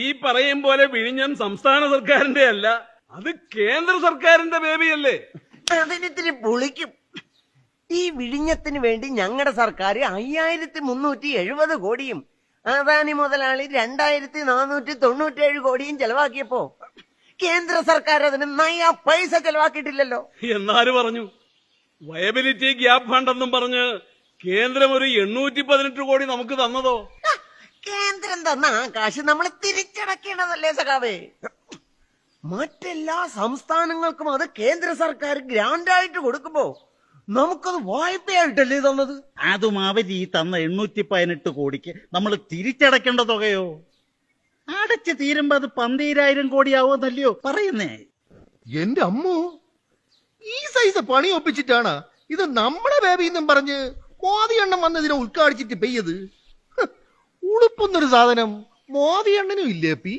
ഈ പറയും പോലെ വിഴിഞ്ഞം സംസ്ഥാന സർക്കാരിന്റെ അല്ല, അത് കേന്ദ്ര സർക്കാരിന്റെ ബേബിയല്ലേ. അതിനിത്തിരി പൊളിക്കും. ഈ വിഴിഞ്ഞത്തിന് വേണ്ടി ഞങ്ങളുടെ സർക്കാർ 5370 കോടിയും അദാനി മുതലാളി 2497 കോടിയും ചെലവാക്കിയപ്പോ കേന്ദ്ര സർക്കാർ അതിന് നയ പൈസ ചെലവാക്കിയിട്ടില്ലല്ലോ. എന്നാര് പറഞ്ഞു? വയബിലിറ്റി ഗ്യാപ് ഫണ്ട് എന്നും പറഞ്ഞ് കേന്ദ്രം ഒരു 818 കോടി നമുക്ക് തന്നതോ? കേന്ദ്രം തന്ന ആ കാശ് നമ്മൾ തിരിച്ചടക്കേണ്ടതല്ലേ സഖാവേ? മറ്റെല്ലാ സംസ്ഥാനങ്ങൾക്കും അത് കേന്ദ്ര സർക്കാർ ഗ്രാൻഡായിട്ട് കൊടുക്കുമ്പോ നമുക്കത് വായ്പയായിട്ടല്ലേ തന്നത്? അതും അവര് ഈ തന്ന 818 കോടിക്ക് നമ്മൾ തിരിച്ചടക്കേണ്ട തുകയോ? അടച്ച് തീരുമ്പോ അത് 12,000 കോടിയാവോന്നല്ലയോ പറയുന്നേ? എന്റെ അമ്മോ, ഈ സൈസ് പണി ഒപ്പിച്ചിട്ടാണ് ഇത് നമ്മുടെ ബേബിന്നും പറഞ്ഞ് മോദി എണ്ണം വന്നതിനെ ഉദ്ഘാടിച്ചിട്ട് പെയ്യത്. ഉളുപ്പൊന്നൊരു സാധനം മോദി എണ്ണനും ഇല്ലേ പി?